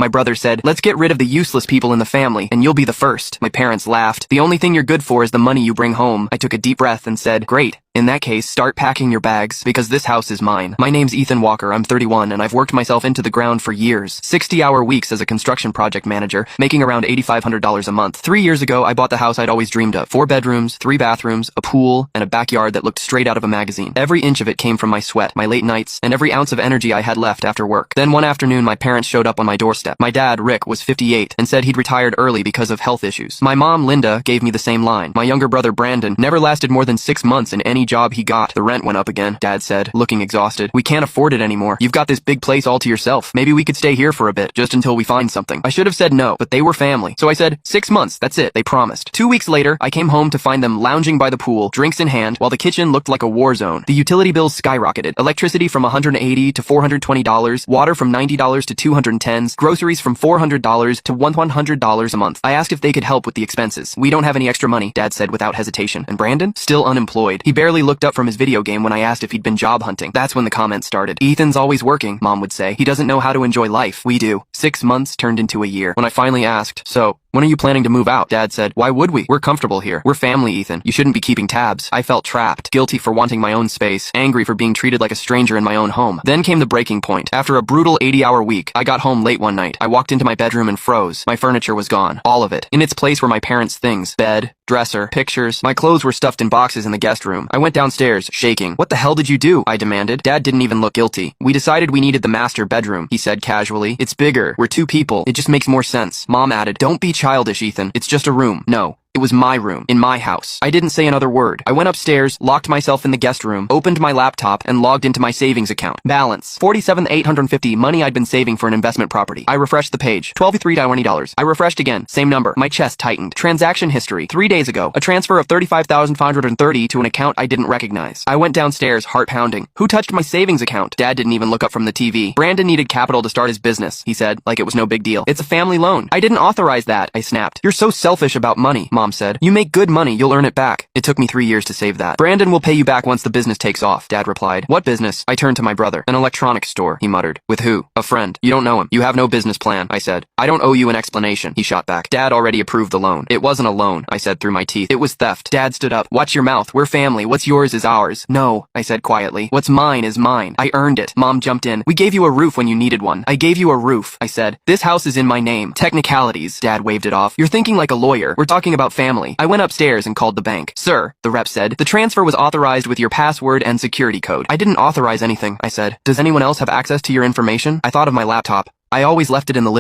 My brother said, let's get rid of the useless people in the family, and you'll be the first. My parents laughed. The only thing you're good for is the money you bring home. I took a deep breath and said, great. In that case, start packing your bags, because this house is mine. My name's Ethan Walker, I'm 31, and I've worked myself into the ground for years. 60-hour weeks as a construction project manager, making around $8,500 a month. 3 years ago, I bought the house I'd always dreamed of. 4 bedrooms, 3 bathrooms, a pool, and a backyard that looked straight out of a magazine. Every inch of it came from my sweat, my late nights, and every ounce of energy I had left after work. Then one afternoon, my parents showed up on my doorstep. My dad, Rick, was 58, and said he'd retired early because of health issues. My mom, Linda, gave me the same line. My younger brother, Brandon, never lasted more than 6 months in any job he got. The rent went up again, Dad said, looking exhausted. We can't afford it anymore. You've got this big place all to yourself. Maybe we could stay here for a bit, just until we find something. I should have said no, but they were family. So I said, 6 months, that's it, they promised. 2 weeks later, I came home to find them lounging by the pool, drinks in hand, while the kitchen looked like a war zone. The utility bills skyrocketed. Electricity from $180 to $420, water from $90 to $210, groceries from $400 to $100 a month. I asked if they could help with the expenses. We don't have any extra money, Dad said without hesitation. And Brandon? Still unemployed. He barely looked up from his video game when I asked if he'd been job hunting. That's when the comments started. Ethan's always working, Mom would say. He doesn't know how to enjoy life. We do. 6 months turned into a year. When I finally asked, so, when are you planning to move out? Dad said, why would we? We're comfortable here. We're family, Ethan. You shouldn't be keeping tabs. I felt trapped, guilty for wanting my own space, angry for being treated like a stranger in my own home. Then came the breaking point. After a brutal 80-hour week, I got home late one night. I walked into my bedroom and froze. My furniture was gone. All of it. In its place were my parents' things. Bed, dresser, pictures. My clothes were stuffed in boxes in the guest room. I went downstairs, shaking. What the hell did you do? I demanded. Dad didn't even look guilty. We decided we needed the master bedroom, he said casually. It's bigger. We're 2 people. It just makes more sense. Mom added, don't be childish, Ethan. It's just a room. No. It was my room, in my house. I didn't say another word. I went upstairs, locked myself in the guest room, opened my laptop, and logged into my savings account. Balance, $47,850, money I'd been saving for an investment property. I refreshed the page, $12,320. I refreshed again, same number. My chest tightened. Transaction history, 3 days ago, a transfer of $35,530 to an account I didn't recognize. I went downstairs, heart pounding. Who touched my savings account? Dad didn't even look up from the TV. Brandon needed capital to start his business, he said, like it was no big deal. It's a family loan. I didn't authorize that, I snapped. You're so selfish about money, Mom said. You make good money, you'll earn it back. It took me 3 years to save that. Brandon will pay you back once the business takes off, Dad replied. What business? I turned to my brother. An electronics store, he muttered. With who? A friend. You don't know him. You have no business plan, I said. I don't owe you an explanation, he shot back. Dad already approved the loan. It wasn't a loan, I said through my teeth. It was theft. Dad stood up. Watch your mouth. We're family. What's yours is ours. No, I said quietly. What's mine is mine. I earned it. Mom jumped in. We gave you a roof when you needed one. I gave you a roof, I said. This house is in my name. Technicalities. Dad waved it off. You're thinking like a lawyer. We're talking about family. I went upstairs and called the bank. Sir, the rep said, the transfer was authorized with your password and security code. I didn't authorize anything, I said. Does anyone else have access to your information? I thought of my laptop. I always left it in the